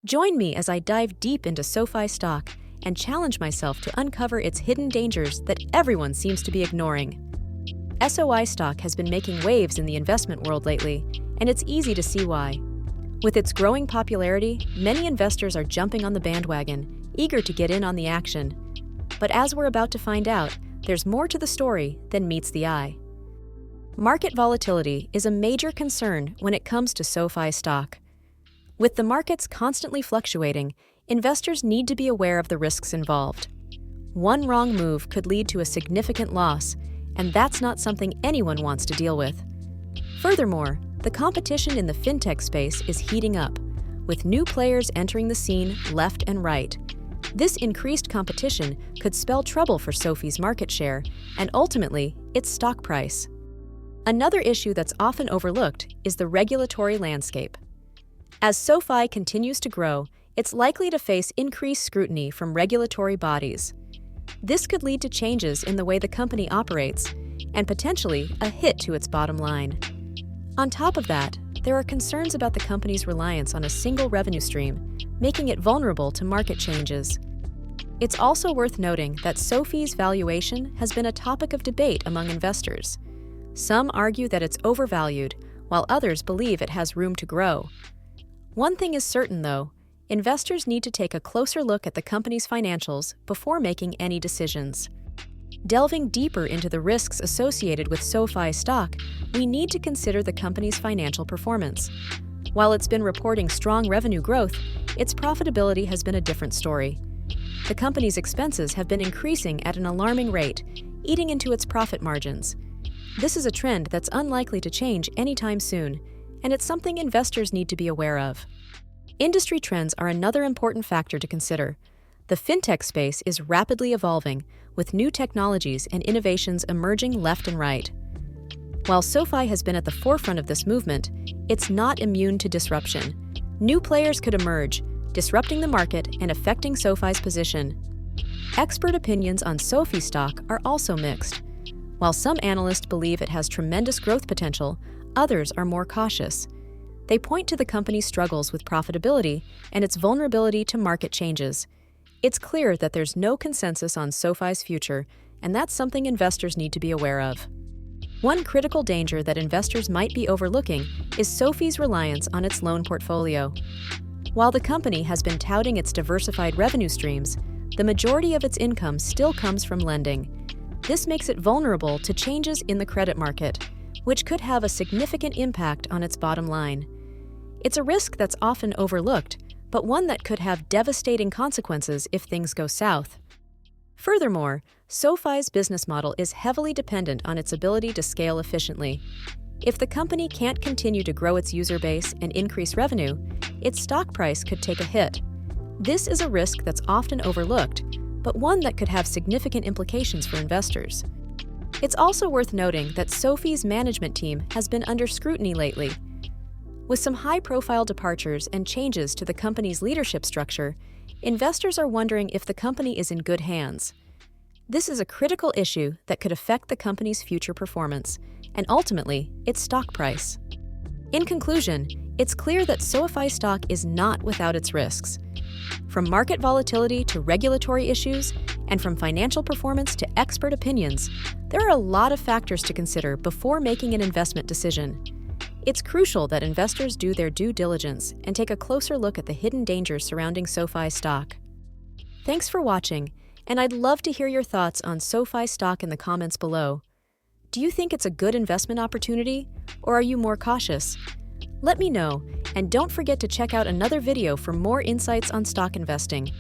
Join me as I dive deep into SOFI stock and challenge myself to uncover its hidden dangers that everyone seems to be ignoring. SOI stock has been making waves in the investment world lately, and it's easy to see why. With its growing popularity, many investors are jumping on the bandwagon, eager to get in on the action. But as we're about to find out, there's more to the story than meets the eye. Market volatility is a major concern when it comes to SOFI stock. With the markets constantly fluctuating, investors need to be aware of the risks involved. One wrong move could lead to a significant loss, and that's not something anyone wants to deal with. Furthermore, the competition in the fintech space is heating up, with new players entering the scene left and right. This increased competition could spell trouble for SOFI's market share and ultimately its stock price. Another issue that's often overlooked is the regulatory landscape. As SOFI continues to grow, it's likely to face increased scrutiny from regulatory bodies. This could lead to changes in the way the company operates and potentially a hit to its bottom line. On top of that, there are concerns about the company's reliance on a single revenue stream, making it vulnerable to market changes. It's also worth noting that SOFI's valuation has been a topic of debate among investors. Some argue that it's overvalued, while others believe it has room to grow. One thing is certain, though: investors need to take a closer look at the company's financials before making any decisions. Delving deeper into the risks associated with SOFI stock, we need to consider the company's financial performance. While it's been reporting strong revenue growth, its profitability has been a different story. The company's expenses have been increasing at an alarming rate, eating into its profit margins. This is a trend that's unlikely to change anytime soon, and it's something investors need to be aware of. Industry trends are another important factor to consider. The fintech space is rapidly evolving, with new technologies and innovations emerging left and right. While SOFI has been at the forefront of this movement, it's not immune to disruption. New players could emerge, disrupting the market and affecting SOFI's position. Expert opinions on SOFI stock are also mixed. While some analysts believe it has tremendous growth potential, others are more cautious. They point to the company's struggles with profitability and its vulnerability to market changes. It's clear that there's no consensus on SOFI's future, and that's something investors need to be aware of. One critical danger that investors might be overlooking is SOFI's reliance on its loan portfolio. While the company has been touting its diversified revenue streams, the majority of its income still comes from lending. This makes it vulnerable to changes in the credit market, which could have a significant impact on its bottom line. It's a risk that's often overlooked, but one that could have devastating consequences if things go south. Furthermore, SOFI's business model is heavily dependent on its ability to scale efficiently. If the company can't continue to grow its user base and increase revenue, its stock price could take a hit. This is a risk that's often overlooked, but one that could have significant implications for investors. It's also worth noting that SOFI's management team has been under scrutiny lately. With some high-profile departures and changes to the company's leadership structure, investors are wondering if the company is in good hands. This is a critical issue that could affect the company's future performance and ultimately its stock price. In conclusion, it's clear that SOFI stock is not without its risks. From market volatility to regulatory issues, and from financial performance to expert opinions, there are a lot of factors to consider before making an investment decision. It's crucial that investors do their due diligence and take a closer look at the hidden dangers surrounding SOFI stock. Thanks for watching, and I'd love to hear your thoughts on SOFI stock in the comments below. Do you think it's a good investment opportunity, or are you more cautious? Let me know, and don't forget to check out another video for more insights on stock investing.